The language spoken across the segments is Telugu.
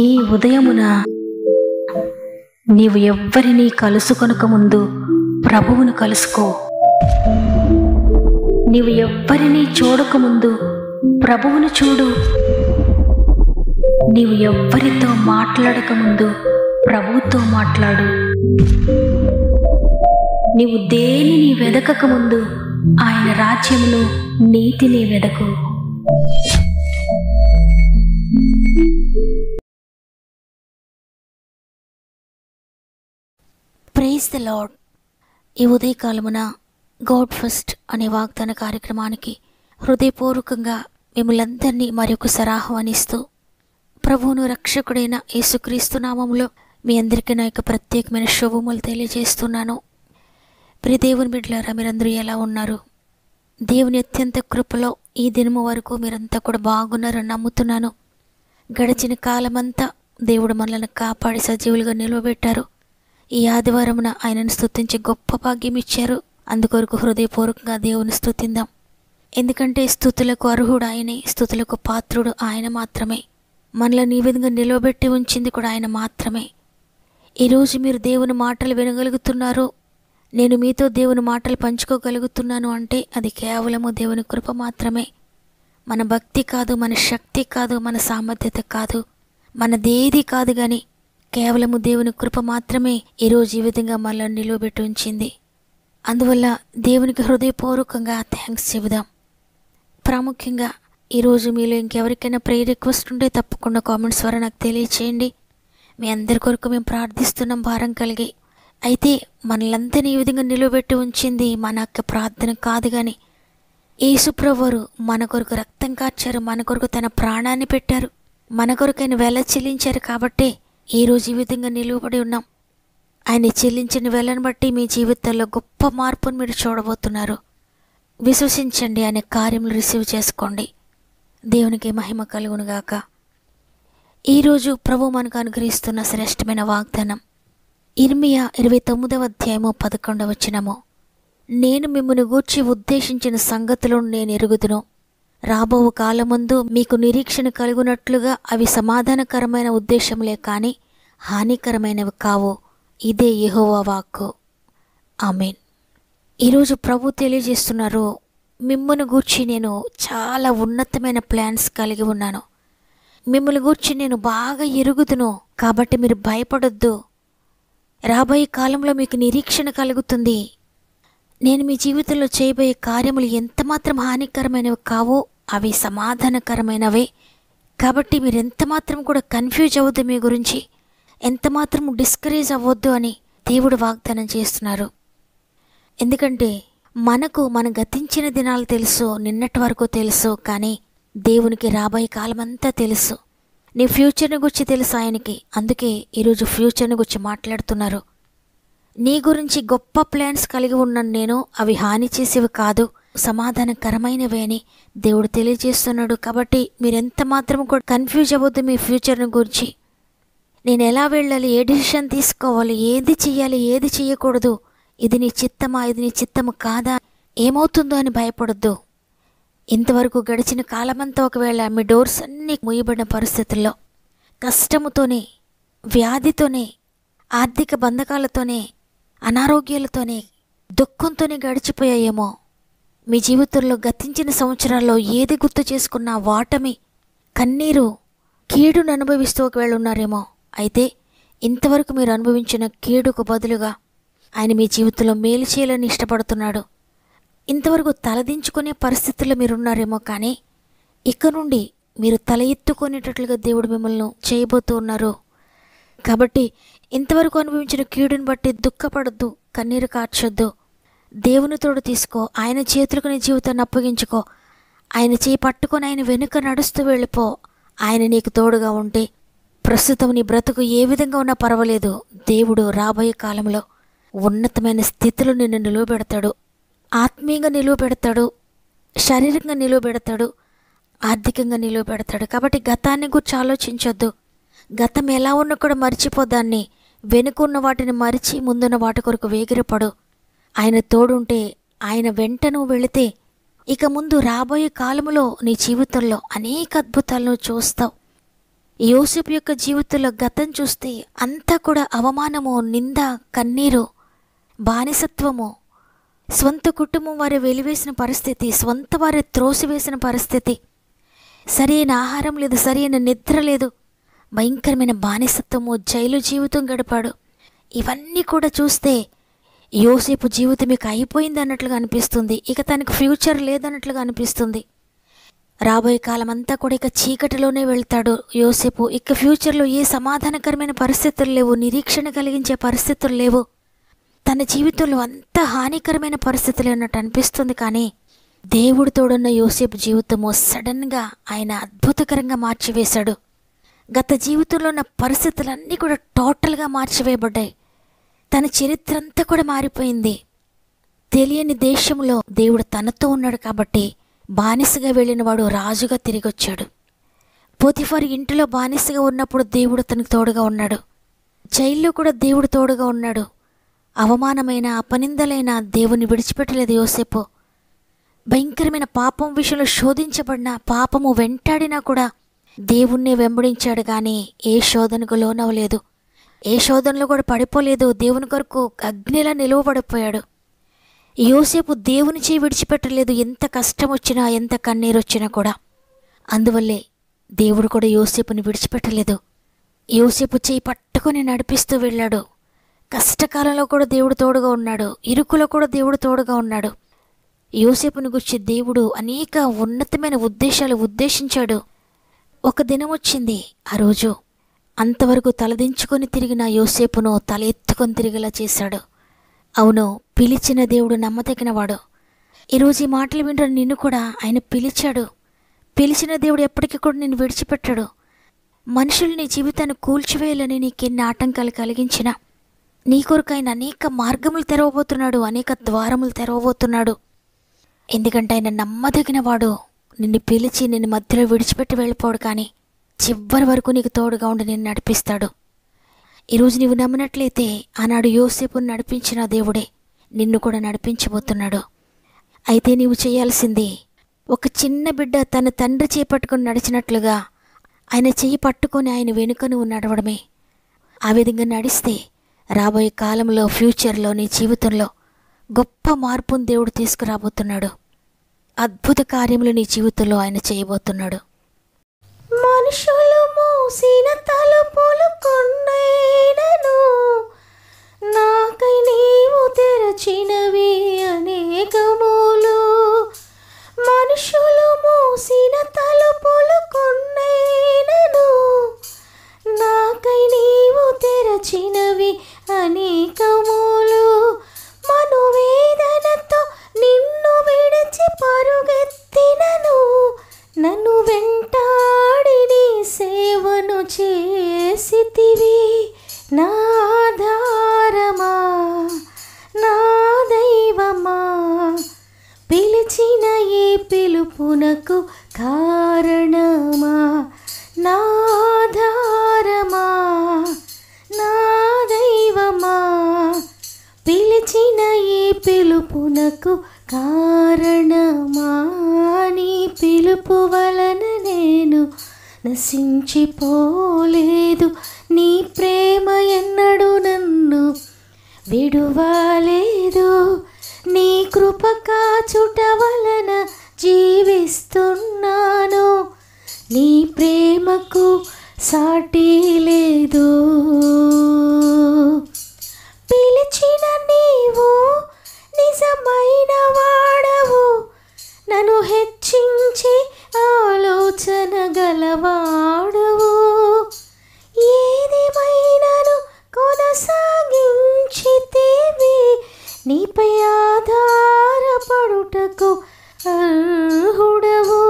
ఈ ఉదయమున నీవు ఎవ్వరినీ కలుసుకొనక ముందు ప్రభువును కలుసుకో. నీవు ఎవ్వరినీ చూడకముందు ప్రభువును చూడు. నీవు ఎవ్వరితో మాట్లాడకముందు ప్రభువుతో మాట్లాడు. నీవు దేనిని వెదకకముందు ఆయన రాజ్యమును నీతిని వెదకు. Praise the lord. ఈ ఉదయకాలమున గాడ్ ఫస్ట్ అనే వాగ్దాన కార్యక్రమానికి హృదయపూర్వకంగా మిమ్మల్ందరినీ మరొకసారి ఆహ్వానిస్తూ ప్రభువును రక్షకుడైన యేసుక్రీస్తు నామములో మీ అందరికీ నా యొక్క ప్రత్యేకమైన శుభములు తెలియజేస్తున్నాను. ప్రియ దేవుని బిడ్డలారా, మీరందరూ ఎలా ఉన్నారు? దేవుని అత్యంత కృపలో ఈ దినము వరకు మీరంతా కూడా బాగున్నారని నమ్ముతున్నాను. గడిచిన కాలమంతా దేవుడు మనల్ని కాపాడి సజీవులుగా నిలవబెట్టారు. ఈ ఆదివారమున ఆయనను స్తుతించి గొప్ప భాగ్యం ఇచ్చారు. అందుకొరకు హృదయపూర్వకంగా దేవుని స్తుతిందాం. ఎందుకంటే స్తుతులకు అర్హుడు ఆయనే, స్తుతులకు పాత్రుడు ఆయన మాత్రమే. మనల్ని ఈ విధంగా నిలవబెట్టి ఉంచింది కూడా ఆయన మాత్రమే. ఈరోజు మీరు దేవుని మాటలు వినగలుగుతున్నారు, నేను మీతో దేవుని మాటలు పంచుకోగలుగుతున్నాను అంటే అది కేవలము దేవుని కృప మాత్రమే. మన భక్తి కాదు, మన శక్తి కాదు, మన సామర్థ్యత కాదు, మనదేది కాదు, కానీ కేవలము దేవుని కృప మాత్రమే ఈరోజు ఈ విధంగా మనల్ని నిలవబెట్టి ఉంచింది. అందువల్ల దేవునికి హృదయపూర్వకంగా థ్యాంక్స్ చెబుదాం. ప్రాముఖ్యంగా ఈరోజు మీలో ఇంకెవరికైనా ప్రేయర్ రిక్వెస్ట్ ఉంటే తప్పకుండా కామెంట్స్ ద్వారా నాకు తెలియచేయండి. మీ అందరి కొరకు మేము ప్రార్థిస్తున్నాం భారం కలిగి. అయితే మనలందరినీ ఈ విధంగా నిలవబెట్టి ఉంచింది మన యొక్క ప్రార్థన కాదు, కానీ యేసుప్రభువారు మన కొరకు రక్తం కార్చారు, మన కొరకు తన ప్రాణాన్ని పెట్టారు, మన కొరకు ఆయన వెల చెల్లించారు. కాబట్టే ఈరోజు ఈ విధంగా నిలువబడి ఉన్నాం. ఆయన చెల్లించిన వెలను బట్టి మీ జీవితాల్లో గొప్ప మార్పును మీరు చూడబోతున్నారు. విశ్వసించండి, ఆయన కార్యములు రిసీవ్ చేసుకోండి. దేవునికి మహిమ కలుగునుగాక. ఈరోజు ప్రభు మనకు అనుగ్రహిస్తున్న శ్రేష్టమైన వాగ్దానం ఇర్మియా 29వ అధ్యాయము 11వ వచనము. నేను మిమ్మును గూర్చి ఉద్దేశించిన సంగతులను నేను ఎరుగుదును. రాబో కాలమందు మీకు నిరీక్షణ కలుగునట్లుగా అవి సమాధానకరమైన ఉద్దేశములే కాని హానికరమైనవి కావు. ఇదే యెహోవా వాక్కు. ఆమేన్. ఈరోజు ప్రభు తెలియజేస్తున్నారు, మిమ్మును గూర్చి నేను చాలా ఉన్నతమైన ప్లాన్స్ కలిగి ఉన్నాను. మిమ్మల్ని గూర్చి నేను బాగా ఎరుగుదును. కాబట్టి మీరు భయపడొద్దు. రాబోయే కాలంలో మీకు నిరీక్షణ కలుగుతుంది. నేను మీ జీవితంలో చేయబోయే కార్యములు ఎంతమాత్రం హానికరమైనవి కావో అవి సమాధానకరమైనవే. కాబట్టి మీరు ఎంతమాత్రం కూడా కన్ఫ్యూజ్ అవ్వద్దు, మీ గురించి ఎంతమాత్రం డిస్కరేజ్ అవ్వద్దు అని దేవుడు వాగ్దానం చేస్తున్నారు. ఎందుకంటే మనకు మన గతించిన దినాలు తెలుసు, నిన్నటి వరకు తెలుసు, కానీ దేవునికి రాబోయే కాలమంతా తెలుసు. నీ ఫ్యూచర్ని గురించి తెలుసు ఆయనకి. అందుకే ఈరోజు ఫ్యూచర్ని గురించి మాట్లాడుతున్నారు. నీ గురించి గొప్ప ప్లాన్స్ కలిగి ఉన్నాను నేను, అవి హాని చేసేవి కాదు, సమాధానకరమైనవే అని దేవుడు తెలియజేస్తున్నాడు. కాబట్టి మీరెంత మాత్రం కూడా కన్ఫ్యూజ్ అవ్వద్దు మీ ఫ్యూచర్ని గురించి. నేను ఎలా వెళ్ళాలి, ఏ డిసిషన్ తీసుకోవాలి, ఏది చెయ్యాలి, ఏది చెయ్యకూడదు, ఇది నీ చిత్తమా, ఇది నీ చిత్తము కాదా, ఏమవుతుందో అని భయపడొద్దు. ఇంతవరకు గడిచిన కాలమంతా ఒకవేళ మీ డోర్స్ అన్నీ మూయబడిన పరిస్థితుల్లో కష్టముతోనే, వ్యాధితోనే, ఆర్థిక బంధకాలతోనే, అనారోగ్యాలతోనే, దుఃఖంతోనే గడిచిపోయాయేమో. మీ జీవితంలో గతించిన సంవత్సరాల్లో ఏది గుర్తు చేసుకున్నా వాటమి, కన్నీరు, కీడును అనుభవిస్తూ ఒకవేళ ఉన్నారేమో. అయితే ఇంతవరకు మీరు అనుభవించిన కీడుకు బదులుగా ఆయన మీ జీవితంలో మేలు చేయాలని ఇష్టపడుతున్నాడు. ఇంతవరకు తలదించుకునే పరిస్థితుల్లో మీరున్నారేమో, కానీ ఇక నుండి మీరు తల ఎత్తుకునేటట్లుగా దేవుడు మిమ్మల్ని చేయబోతూ ఉన్నారు. కాబట్టి ఇంతవరకు అనుభవించిన కీడుని బట్టి దుఃఖపడొద్దు, కన్నీరు కార్చొద్దు. దేవుని తోడు తీసుకో, ఆయన చేతులకు నీ జీవితాన్ని అప్పగించుకో. ఆయన చేయి పట్టుకొని ఆయన వెనుక నడుస్తూ వెళ్ళిపో. ఆయన నీకు తోడుగా ఉంటే ప్రస్తుతం నీ బ్రతుకు ఏ విధంగా ఉన్నా పర్వాలేదు, దేవుడు రాబోయే కాలంలో ఉన్నతమైన స్థితిలో నిన్ను నిలువబెడతాడు. ఆత్మీయంగా నిలువబెడతాడు, శారీరకంగా నిలువబెడతాడు, ఆర్థికంగా నిలువబెడతాడు. కాబట్టి గతాన్ని గురించి ఆలోచించొద్దు. గతం ఎలా ఉన్నా కూడా మర్చిపోదాన్ని, వెనుకున్న వాటిని మరిచి ముందున్న వాటి కొరకు వేగిరపడు. ఆయన తోడుంటే, ఆయన వెంట నువ్వు వెళితే ఇక ముందు రాబోయే కాలములో నీ జీవితంలో అనేక అద్భుతాలను చూస్తావు. యోసేపు యొక్క జీవితంలో గతం చూస్తే అంతా కూడా అవమానము, నింద, కన్నీరు, బానిసత్వము, స్వంత కుటుంబం వారి వెలివేసిన పరిస్థితి, స్వంత వారి త్రోసివేసిన పరిస్థితి, సరైన ఆహారం లేదు, సరైన నిద్ర లేదు, భయంకరమైన బానిసత్వము, జైలు జీవితం గడిపాడు. ఇవన్నీ కూడా చూస్తే యోసేపు జీవితం ఇక అయిపోయింది అన్నట్లుగా అనిపిస్తుంది. ఇక తనకు ఫ్యూచర్ లేదన్నట్లుగా అనిపిస్తుంది. రాబోయే కాలం అంతా కూడా ఇక చీకటిలోనే వెళ్తాడు యోసేపు. ఇక ఫ్యూచర్లో ఏ సమాధానకరమైన పరిస్థితులు లేవు, నిరీక్షణ కలిగించే పరిస్థితులు లేవు. తన జీవితంలో అంత హానికరమైన పరిస్థితులు అన్నట్టు అనిపిస్తుంది. కానీ దేవుడు తోడున్న యోసేపు జీవితము సడన్గా ఆయన అద్భుతకరంగా మార్చివేశాడు. గత జీవితంలో ఉన్న పరిస్థితులన్నీ కూడా టోటల్గా మార్చివేయబడ్డాయి. తన చరిత్ర అంతా కూడా మారిపోయింది. తెలియని దేశంలో దేవుడు తనతో ఉన్నాడు కాబట్టి బానిసగా వెళ్ళినవాడు రాజుగా తిరిగి వచ్చాడు. పోతిఫర్ ఇంటిలో బానిసగా ఉన్నప్పుడు దేవుడు తనకు తోడుగా ఉన్నాడు. జైల్లో కూడా దేవుడు తోడుగా ఉన్నాడు. అవమానమైన, అపనిందలైన దేవుని విడిచిపెట్టలేదు యోసేపు. భయంకరమైన పాపం విషయంలో శోధించబడిన, పాపము వెంటాడినా కూడా దేవుణ్ణి వెంబడించాడు. కానీ ఏ శోధనకు లోనవలేదు, ఏ శోధనలో కూడా పడిపోలేదు. దేవుని కొరకు అగ్నిలా నిలువబడిపోయాడు. యోసేపు దేవుని చేయి విడిచిపెట్టలేదు, ఎంత కష్టం వచ్చినా, ఎంత కన్నీరు వచ్చినా కూడా. అందువల్లే దేవుడు కూడా యోసేపుని విడిచిపెట్టలేదు. యోసేపు చేయి పట్టుకొని నడిపిస్తూ వెళ్ళాడు. కష్టకాలంలో కూడా దేవుడు తోడుగా ఉన్నాడు, ఇరుకులో కూడా దేవుడు తోడుగా ఉన్నాడు. యోసేపుని గురించి దేవుడు అనేక ఉన్నతమైన ఉద్దేశాలు ఉద్దేశించాడు. ఒక దినం వచ్చింది, ఆ రోజు అంతవరకు తలదించుకొని తిరిగిన యోసేపును తల ఎత్తుకొని తిరిగేలా చేశాడు. అవును, పిలిచిన దేవుడు నమ్మదగినవాడు. ఈరోజు ఈ మాటలు వింటున్న నిన్ను కూడా ఆయన పిలిచాడు. పిలిచిన దేవుడు ఎప్పటికీ కూడా నిన్ను విడిచిపెట్టాడు. మనుషులు నీ జీవితాన్ని కూల్చివేయాలని నీకెన్ని ఆటంకాలు కలిగించిన నీ కొరకు ఆయన అనేక మార్గములు తెరవబోతున్నాడు, అనేక ద్వారములు తెరవబోతున్నాడు. ఎందుకంటే ఆయన నమ్మదగినవాడు. నిన్ను పిలిచి నిన్ను మధ్యలో విడిచిపెట్టి వెళ్ళిపోడు, కానీ చివరి వరకు నీకు తోడుగా ఉండి నిన్ను నడిపిస్తాడు. ఈరోజు నీవు నమ్మినట్లయితే ఆనాడు యోసేపును నడిపించిన దేవుడే నిన్ను కూడా నడిపించబోతున్నాడు. అయితే నీవు చేయాల్సింది, ఒక చిన్న బిడ్డ తన తండ్రి చేపట్టుకొని నడిచినట్లుగా ఆయన చెయ్యి పట్టుకొని ఆయన వెనుక నువ్వు నడవడమే. ఆ విధంగా నడిస్తే రాబోయే కాలంలో, ఫ్యూచర్లో, నీ జీవితంలో గొప్ప మార్పును దేవుడు తీసుకురాబోతున్నాడు. అద్భుత కార్యములు నీ జీవితంలో ఆయన చేయబోతున్నాడు. మనుషులు మూసిన తలుపులు కొన్నైనను నాకై నీవు తెరచినవి అనేకములు. మనుషులు మూసిన తలుపులు కొన్నైనను నాకై నీవు తెరచినవి అనేకములు. మనోవేదనతో నిన్ను విడిచి పరుగెత్తినను నన్ను వెంటాడి నీ సేవను చేసితివి. నా ఆధారమా, నా దైవమా, పిలిచిన ఈ పిలుపునకు కారణమా. నా ఆధారమా, నా దైవమా, పిలిచిన ఈ పిలుపునకు కారణమా. నీ పిలుపు వలన నేను నశించిపోలేదు, నీ ప్రేమ ఎన్నడూ నన్ను విడువలేదు. నీ కృప కాచుట వలన జీవిస్తున్నాను, నీ ప్రేమకు సాటి లేదు. పిలిచిన నీవు నిజమైన వాడవు, నన్ను హెచ్చించి ఆలోచన గలవాడవు. ఏదేమైనను కొనసాగించితివి, నీపై ఆధారపడుటకు అర్హుడవు.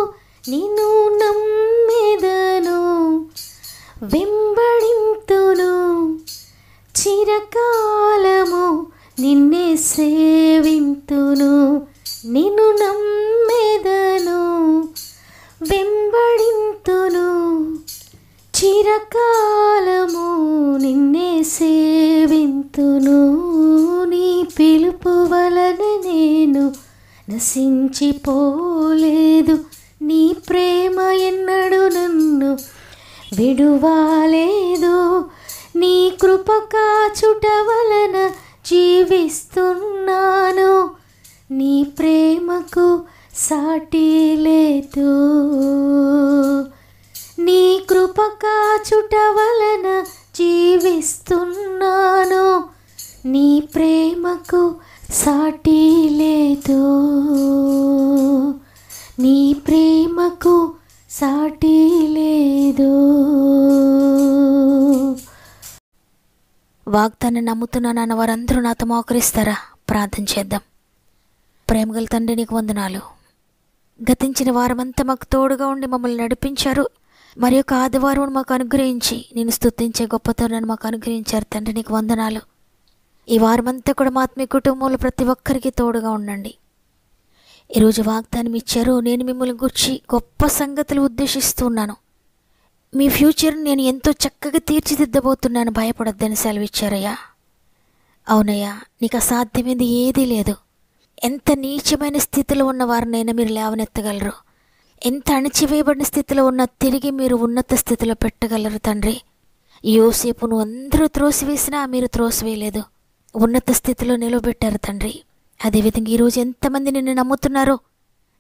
నిన్ను నమ్మెదను, వెంబడింతును, చిరకాలము నిన్నే సేవింతును. నిన్ను నమ్మెదను, వెంబడింతును, చిరకాలము నిన్నే సేవింతును. నీ పిలుపు వలన నేను నశించిపోలేదు, నీ ప్రేమ ఎన్నడూ నన్ను విడువాలేదు నీ కృప కాచుట వలన జీవిస్తున్నాను, నీ ప్రేమకు సాటి లేదు. నీ కృప కాచుట వలన జీవిస్తున్నాను, నీ ప్రేమకు సాటి లేదు, నీ ప్రేమకు సాటి లేదు. వాగ్దాన్ని నమ్ముతున్నానన్న వారందరూ నాతో మోకరిస్తారా? ప్రార్థన చేద్దాం. ప్రేమగల తండ్రి, నీకు వందనాలు. గతించిన వారమంతా మాకు తోడుగా ఉండి మమ్మల్ని నడిపించారు. మరి యొక్క ఆదివారం మాకు అనుగ్రహించి నేను స్తుతించే గొప్పతనాన్ని మాకు అనుగ్రహించారు తండ్రి, నీకు వందనాలు. ఈ వారమంతా కూడా మా ఆత్మీయ కుటుంబంలో ప్రతి ఒక్కరికి తోడుగా ఉండండి. ఈరోజు వాగ్దానం ఇచ్చారు. నేను మిమ్మల్ని గురించి గొప్ప సంగతులు ఉద్దేశిస్తున్నాను. మీ ఫ్యూచర్ని నేను ఎంతో చక్కగా తీర్చిదిద్దబోతున్నాను, భయపడొద్దని సెలవిచ్చారయ్యా. అవునయ్యా, నీకు అసాధ్యమైంది ఏదీ లేదు. ఎంత నీచమైన స్థితిలో ఉన్న వారినైనా మీరు లేవనెత్తగలరు. ఎంత అణచివేయబడిన స్థితిలో ఉన్న తిరిగి మీరు ఉన్నత స్థితిలో పెట్టగలరు తండ్రి. యోసేపును అందరూ త్రోసివేసినా మీరు త్రోసివేయలేదు, ఉన్నత స్థితిలో నిలబెట్టారు తండ్రి. అదేవిధంగా ఈరోజు ఎంతమంది నిన్ను నమ్ముతున్నారో,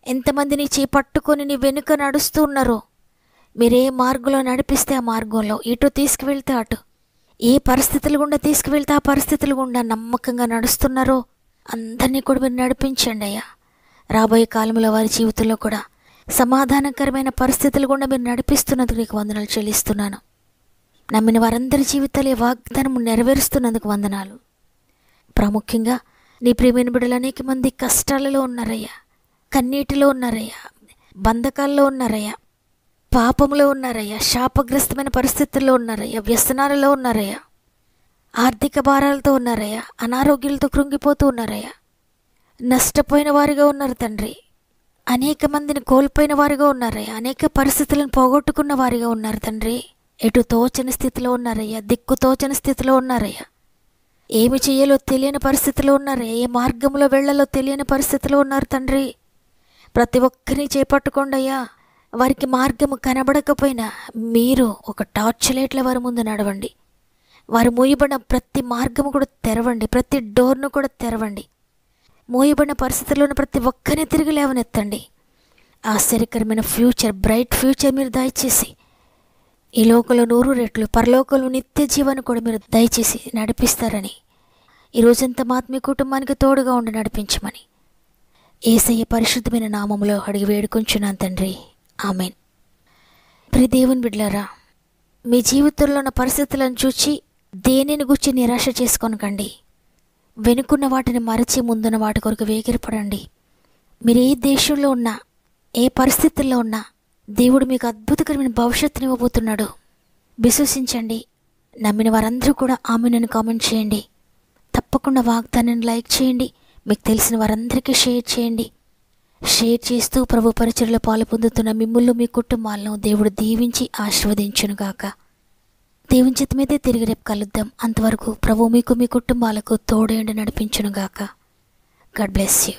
ఎంతమంది నీ చేయి పట్టుకొని నీ వెనుక నడుస్తూ ఉన్నారో, మీరే మార్గంలో నడిపిస్తే ఆ మార్గంలో, ఇటు తీసుకువెళ్తే అటు, ఏ పరిస్థితులు గుండా తీసుకువెళ్తే ఆ పరిస్థితులు గుండా నమ్మకంగా నడుస్తున్నారో అందరినీ కూడా మీరు నడిపించండి అయ్యా. రాబోయే కాలంలో వారి జీవితంలో కూడా సమాధానకరమైన పరిస్థితులు గుండా మీరు నడిపిస్తున్నందుకు నీకు వందనాలు చెల్లిస్తున్నాను. నమ్మిన వారందరి జీవితాలు ఈ వాగ్దానం నెరవేరుస్తున్నందుకు వందనాలు. ప్రాముఖ్యంగా నీ ప్రియమైన బిడ్డలు అనేక మంది కష్టాలలో ఉన్నారయ్యా, కన్నీటిలో ఉన్నారయ్యా, బంధకాల్లో ఉన్నారయ్యా, పాపంలో ఉన్నారయ్యా, శాపగ్రస్తమైన పరిస్థితుల్లో ఉన్నారయ్యా, వ్యసనాలలో ఉన్నారయ్యా, ఆర్థిక భారాలతో ఉన్నారయ్యా, అనారోగ్యాలతో కృంగిపోతూ ఉన్నారయ్యా, నష్టపోయిన వారిగా ఉన్నారు తండ్రి. అనేక మందిని కోల్పోయిన వారిగా ఉన్నారయ్యా, అనేక పరిస్థితులను పోగొట్టుకున్న వారిగా ఉన్నారు తండ్రి. ఎటు తోచని స్థితిలో ఉన్నారయ్యా, దిక్కు తోచని స్థితిలో ఉన్నారయ్యా, ఏమి చేయాలో తెలియని పరిస్థితిలో ఉన్నారయ్యా, ఏ మార్గంలో వెళ్ళాలో తెలియని పరిస్థితిలో ఉన్నారు తండ్రి. ప్రతి ఒక్కరిని చేపట్టుకోండి అయ్యా. వారికి మార్గము కనబడకపోయినా మీరు ఒక టార్చ్ లైట్ల వారి ముందు నడవండి. వారు మూయబడిన ప్రతి మార్గము కూడా తెరవండి, ప్రతి డోర్ను కూడా తెరవండి. మూయబడిన పరిస్థితుల్లో ఉన్న ప్రతి ఒక్కరిని తిరిగి లేవనెత్తండి. ఆశ్చర్యకరమైన ఫ్యూచర్, బ్రైట్ ఫ్యూచర్ మీరు దయచేసి ఈ లోకంలో 100 రెట్లు, పరలోకంలో నిత్య జీవాన్ని కూడా మీరు దయచేసి నడిపిస్తారని, ఈరోజంతా మా ఆత్మీయ కుటుంబానికి తోడుగా ఉండి నడిపించమని యేసయ్య పరిశుద్ధమైన నామములో అడిగి వేడుకొంచున్నాను తండ్రి. ఆమెన్. ప్రియ దేవుని బిడ్డలారా, మీ జీవితంలో ఉన్న పరిస్థితులను చూచి దేనిని గురించి నిరాశ చేసుకోనకండి. వెనుకున్న వాటిని మరచి ముందున్న వాటి కొరకు వేగిరపడండి. మీరు ఏ దేశంలో ఉన్నా, ఏ పరిస్థితుల్లో ఉన్నా దేవుడు మీకు అద్భుతకరమైన భవిష్యత్తుని ఇవ్వబోతున్నాడు. విశ్వసించండి. నమ్మిన వారందరూ కూడా ఆమెను కామెంట్ చేయండి. తప్పకుండా వాగ్దానాన్ని లైక్ చేయండి. మీకు తెలిసిన వారందరికీ షేర్ చేయండి. షేర్ చేస్తూ ప్రభు పరిచర్యలో పాలు పొందుతున్న మిమ్మల్ని, మీ కుటుంబాలను దేవుడు దీవించి ఆశీర్వదించునుగాక. దేవుని చిత్తమైతే తిరిగి రేపు కలుద్దాం. అంతవరకు ప్రభు మీకు, మీ కుటుంబాలకు తోడేండి నడిపించునుగాక. God bless you.